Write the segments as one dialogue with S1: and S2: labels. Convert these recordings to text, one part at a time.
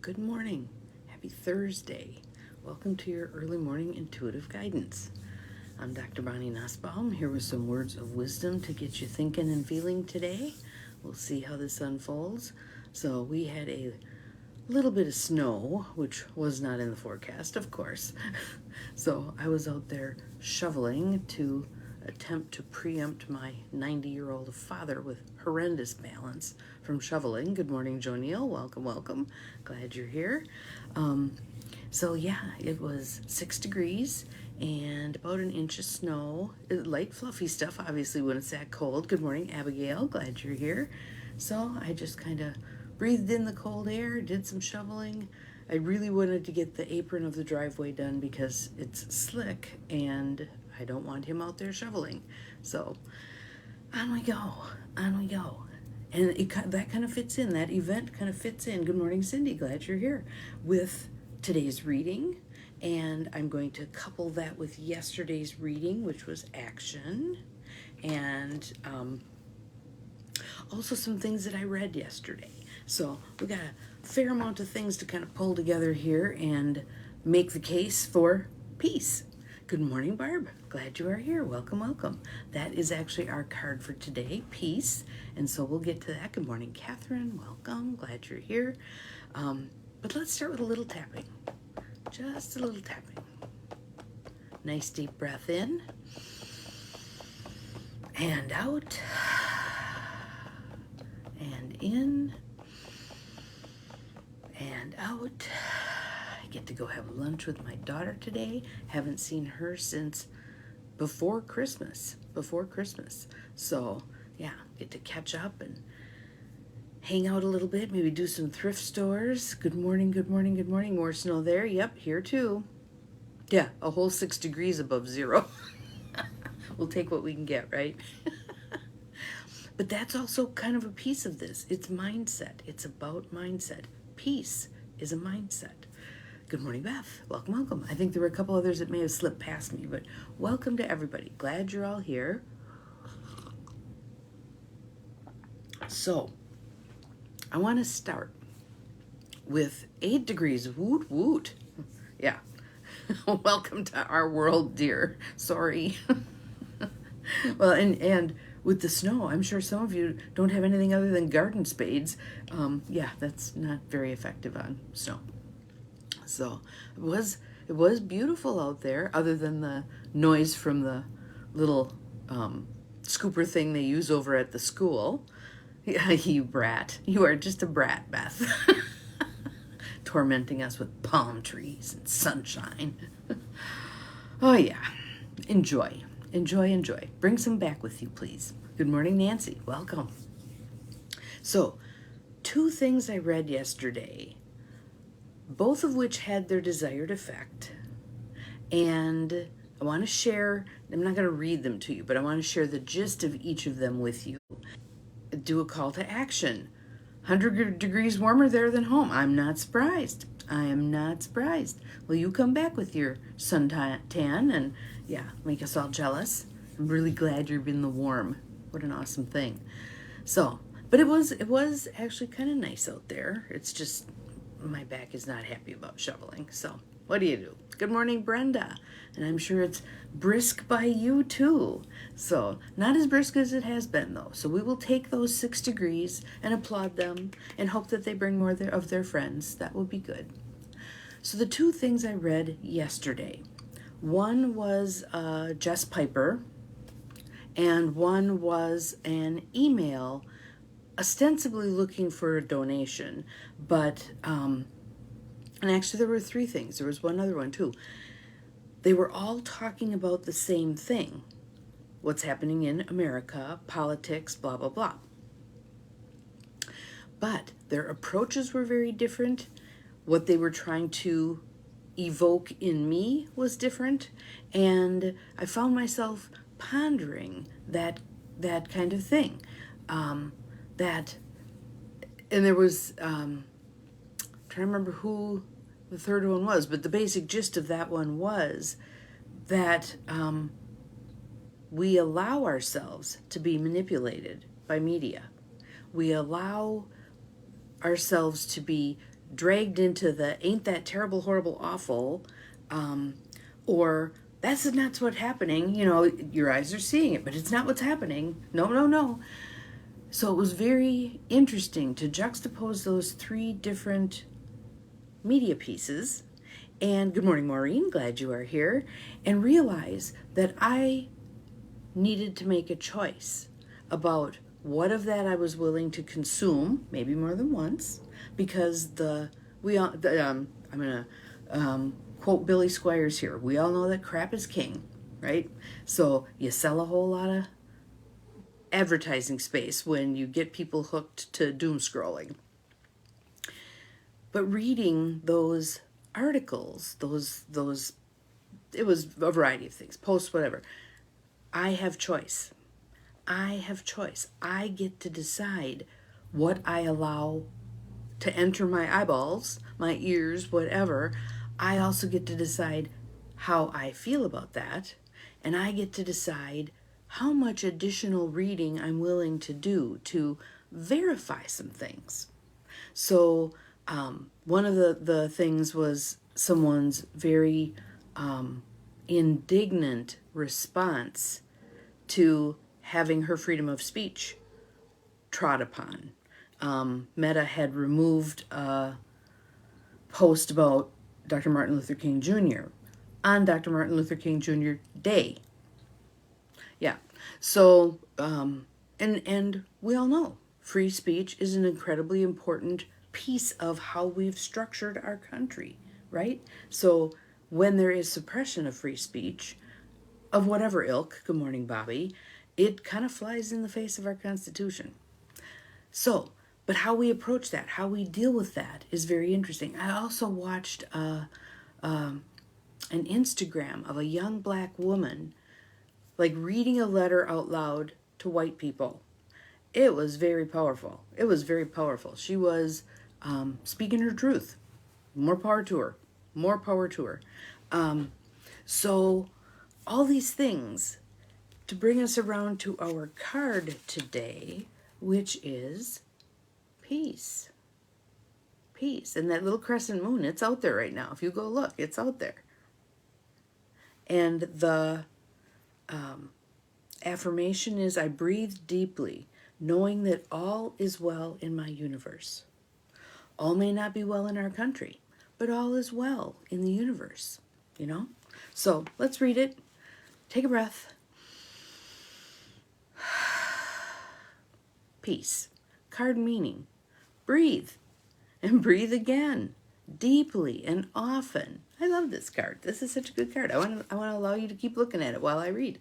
S1: Good morning. Happy Thursday. Welcome to your early morning intuitive guidance. I'm Dr. Bonnie Nussbaum, here with some words of wisdom to get you thinking and feeling today. We'll see how this unfolds. So we had a little bit of snow, which was not in the forecast, of course. So I was out there shoveling to attempt to preempt my 90-year-old father with horrendous balance from shoveling. Good morning, Joe Neal. Welcome, welcome. Glad you're here. So yeah, it was 6 degrees and about an inch of snow. Light, fluffy stuff, obviously, when it's that cold. Good morning, Abigail. Glad you're here. So I just kind of breathed in the cold air, did some shoveling. I really wanted to get the apron of the driveway done because it's slick and I don't want him out there shoveling. So on we go, on we go. And that kind of fits in, that event kind of fits in. Good morning, Cindy, glad you're here, with today's reading. And I'm going to couple that with yesterday's reading, which was action. And also some things that I read yesterday. So we got a fair amount of things to kind of pull together here and make the case for peace. Good morning, Barb. Glad you are here. Welcome, welcome. That is actually our card for today, peace. And so we'll get to that. Good morning, Catherine. Welcome. Glad you're here. But let's start with a little tapping. Just a little tapping. Nice deep breath in and out and in and out. I get to go have lunch with my daughter today. Haven't seen her since before Christmas. So yeah, get to catch up and hang out a little bit, maybe do some thrift stores. Good morning, good morning, good morning. More snow there. Yep, here too. Yeah, a whole 6 degrees above zero. We'll take what we can get, right? But that's also kind of a piece of this. It's mindset. It's about mindset. Peace is a mindset. Good morning, Beth. Welcome, welcome. I think there were a couple others that may have slipped past me, but welcome to everybody. Glad you're all here. So, I want to start with 8 degrees. Woot, woot. Yeah. Welcome to our world, dear. Sorry. Well, and with the snow, I'm sure some of you don't have anything other than garden spades. Yeah, that's not very effective on snow. So it was beautiful out there, other than the noise from the little scooper thing they use over at the school. Yeah, you brat. You are just a brat, Beth. Tormenting us with palm trees and sunshine. Oh yeah, enjoy. Enjoy, enjoy. Bring some back with you, please. Good morning, Nancy. Welcome. So, 2 things I read yesterday, both of which had their desired effect. And I want to share, I'm not going to read them to you, but I want to share the gist of each of them with you. Do a call to action. 100 degrees warmer there than home. I'm not surprised. I am not surprised. Well, you come back with your suntan and yeah, make us all jealous. I'm really glad you're in the warm. What an awesome thing. So, but it was actually kind of nice out there. It's just my back is not happy about shoveling. So, what do you do? Good morning, Brenda. And I'm sure it's brisk by you too. So, not as brisk as it has been though. So we will take those 6 degrees and applaud them and hope that they bring more of their friends. That will be good. So the 2 things I read yesterday, one was Jess Piper, and one was an email ostensibly looking for a donation, but, and actually there were 3 things. There was one other one too. They were all talking about the same thing. What's happening in America, politics, blah, blah, blah. But their approaches were very different. What they were trying to evoke in me was different. And I found myself pondering that kind of thing. And there was, I'm trying to remember who the third one was, but the basic gist of that one was that we allow ourselves to be manipulated by media. We allow ourselves to be dragged into the ain't that terrible, horrible, awful, or that's not what's happening. You know, your eyes are seeing it, but it's not what's happening. No, no, no. So it was very interesting to juxtapose those three different media pieces. And good morning, Maureen. Glad you are here. And realize that I needed to make a choice about what of that I was willing to consume, maybe more than once, because I'm gonna quote Billy Squires here. We all know that crap is king, right? So you sell a whole lot of advertising space when you get people hooked to doom scrolling. But reading those articles, those it was a variety of things, posts, whatever. I have choice. I have choice. I get to decide what I allow to enter my eyeballs, my ears, whatever. I also get to decide how I feel about that, and I get to decide how much additional reading I'm willing to do to verify some things. So one of the things was someone's very indignant response to having her freedom of speech trod upon. Meta had removed a post about Dr. Martin Luther King Jr. on Dr. Martin Luther King Jr. Day. Yeah. So, and we all know free speech is an incredibly important piece of how we've structured our country, right? So when there is suppression of free speech, of whatever ilk, good morning, Bobby, it kind of flies in the face of our Constitution. So, but how we approach that, how we deal with that is very interesting. I also watched an Instagram of a young black woman like reading a letter out loud to white people. It was very powerful. It was very powerful. She was speaking her truth. More power to her. More power to her. So all these things to bring us around to our card today, which is peace. Peace. And that little crescent moon, it's out there right now. If you go look, it's out there. And the affirmation is, I breathe deeply, knowing that all is well in my universe. All may not be well in our country, but all is well in the universe, you know? So let's read it. Take a breath. Peace. Card meaning. Breathe. And breathe again. Deeply and often. I love this card. This is such a good card. I want to allow you to keep looking at it while I read.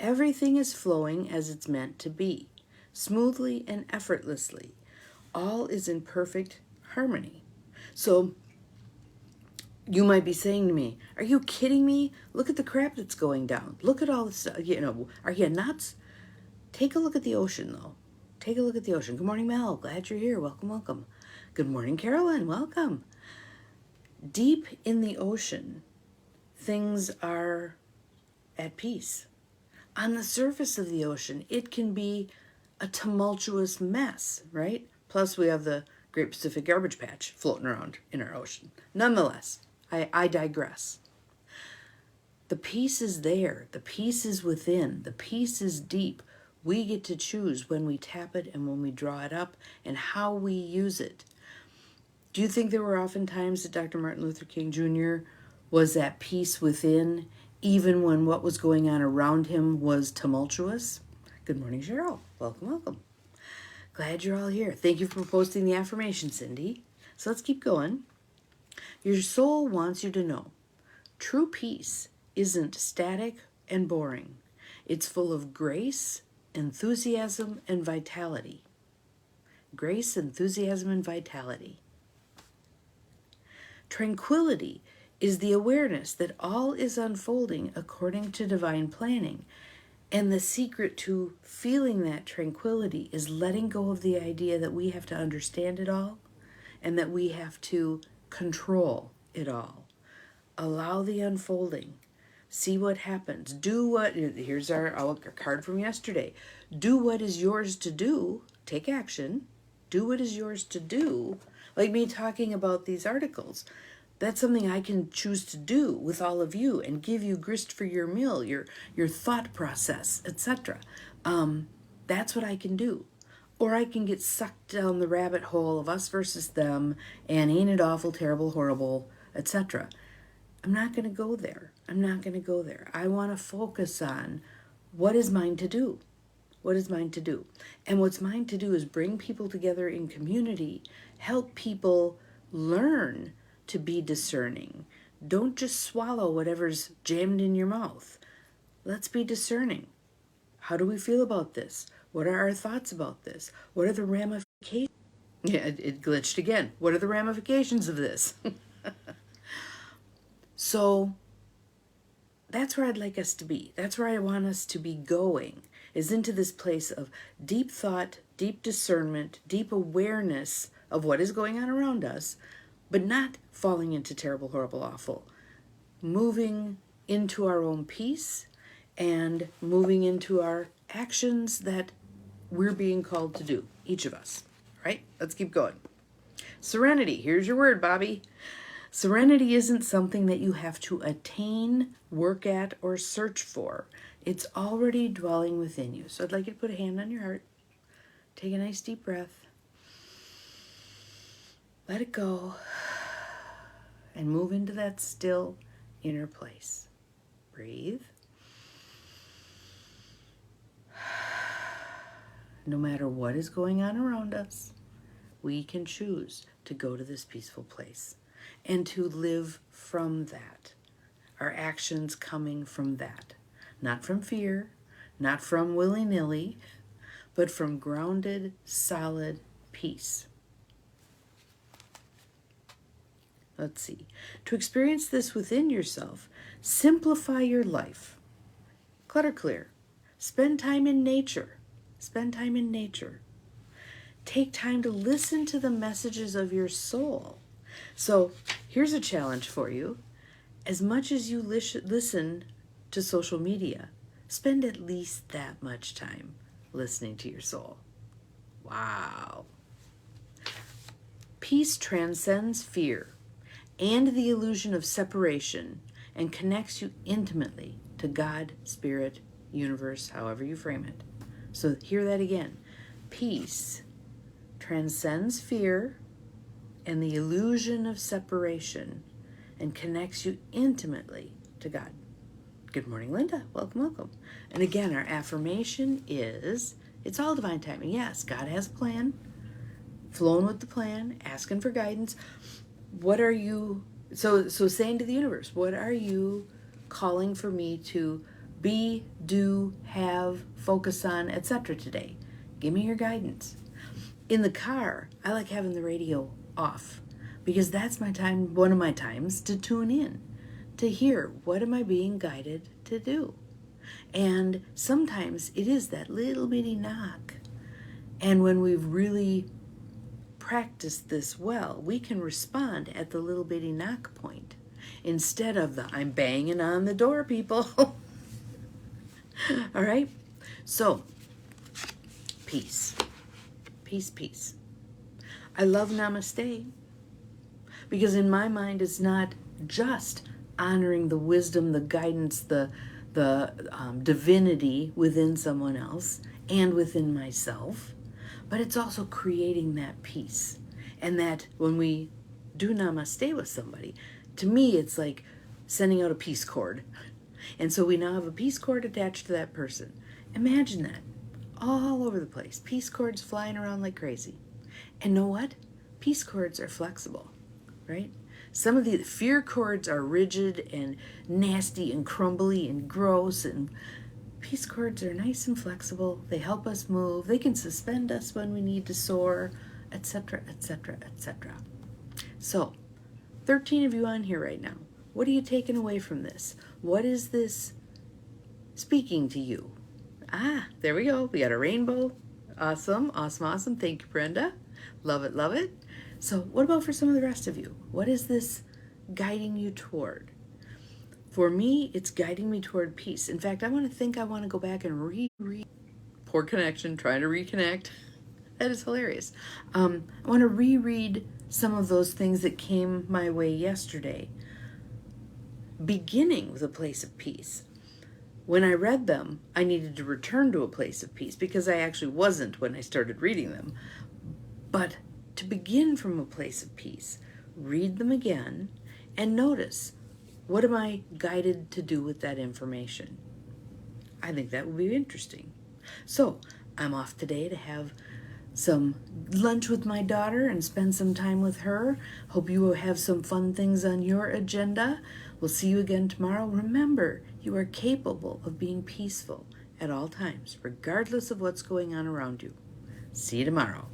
S1: Everything is flowing as it's meant to be, smoothly and effortlessly. All is in perfect harmony. So you might be saying to me, are you kidding me? Look at the crap that's going down. Look at all this stuff. You know, are you nuts? Take a look at the ocean, though. Take a look at the ocean. Good morning, Mel. Glad you're here. Welcome, welcome. Good morning, Carolyn. Welcome. Deep in the ocean, things are at peace. On the surface of the ocean, it can be a tumultuous mess, right? Plus, we have the Great Pacific Garbage Patch floating around in our ocean. Nonetheless, I digress. The peace is there. The peace is within. The peace is deep. We get to choose when we tap it and when we draw it up and how we use it. Do you think there were often times that Dr. Martin Luther King Jr. was at peace within, even when what was going on around him was tumultuous? Good morning, Cheryl. Welcome, welcome. Glad you're all here. Thank you for posting the affirmation, Cindy. So let's keep going. Your soul wants you to know true peace isn't static and boring. It's full of grace, enthusiasm, and vitality. Grace, enthusiasm, and vitality. Tranquility is the awareness that all is unfolding according to divine planning. And the secret to feeling that tranquility is letting go of the idea that we have to understand it all and that we have to control it all. Allow the unfolding. See what happens. Do what, here's our card from yesterday. Do what is yours to do. Take action. Do what is yours to do. Like me talking about these articles. That's something I can choose to do with all of you and give you grist for your mill, your thought process, etc. That's what I can do. Or I can get sucked down the rabbit hole of us versus them and ain't it awful, terrible, horrible, etc. I'm not going to go there. I'm not going to go there. I want to focus on what is mine to do. What is mine to do? And what's mine to do is bring people together in community, help people learn to be discerning. Don't just swallow whatever's jammed in your mouth. Let's be discerning. How do we feel about this? What are our thoughts about this? What are the ramifications? Yeah, it glitched again. What are the ramifications of this? So that's where I'd like us to be. That's where I want us to be going, is into this place of deep thought, deep discernment, deep awareness of what is going on around us, but not falling into terrible, horrible, awful. Moving into our own peace and moving into our actions that we're being called to do, each of us. Right? Let's keep going. Serenity. Here's your word, Bobby. Serenity isn't something that you have to attain, work at, or search for. It's already dwelling within you. So I'd like you to put a hand on your heart. Take a nice deep breath. Let it go. And move into that still inner place. Breathe. No matter what is going on around us, we can choose to go to this peaceful place and to live from that. Our actions coming from that. Not from fear, not from willy-nilly, but from grounded, solid peace. Let's see. To experience this within yourself, simplify your life. Clutter clear. Spend time in nature. Spend time in nature. Take time to listen to the messages of your soul. So here's a challenge for you. As much as you listen to social media, spend at least that much time listening to your soul. Wow. Peace transcends fear and the illusion of separation and connects you intimately to God, Spirit, universe, however you frame it. So hear that again. Peace transcends fear and the illusion of separation and connects you intimately to God. Good morning, Linda. Welcome, welcome. And again, our affirmation is, it's all divine timing. Yes, God has a plan. Flowing with the plan, asking for guidance. What are you, so saying to the universe, what are you calling for me to be, do, have, focus on, etc. today? Give me your guidance. In the car, I like having the radio off because that's my time, one of my times to tune in, to hear what am I being guided to do. And sometimes it is that little bitty knock. And when we've really practiced this well, we can respond at the little bitty knock point instead of the I'm banging on the door, people. All right? So, peace. Peace, peace. I love namaste because in my mind it's not just honoring the wisdom, the guidance, the divinity within someone else and within myself, but it's also creating that peace. And that when we do namaste with somebody, to me it's like sending out a peace cord. And so we now have a peace cord attached to that person. Imagine that. All over the place. Peace cords flying around like crazy. And know what? Peace cords are flexible, right? Some of the fear cords are rigid and nasty and crumbly and gross, and peace cords are nice and flexible. They help us move. They can suspend us when we need to soar, etc., etc., etc. So, 13 of you on here right now. What are you taking away from this? What is this speaking to you? Ah, there we go. We got a rainbow. Awesome, awesome, awesome. Thank you, Brenda. Love it, love it. So what about for some of the rest of you? What is this guiding you toward? For me, it's guiding me toward peace. In fact, I want to go back and poor connection, trying to reconnect. That is hilarious. I want to reread some of those things that came my way yesterday, beginning with a place of peace. When I read them, I needed to return to a place of peace because I actually wasn't when I started reading them. But to begin from a place of peace, read them again and notice, what am I guided to do with that information? I think that will be interesting. So I'm off today to have some lunch with my daughter and spend some time with her. Hope you will have some fun things on your agenda. We'll see you again tomorrow. Remember, you are capable of being peaceful at all times, regardless of what's going on around you. See you tomorrow.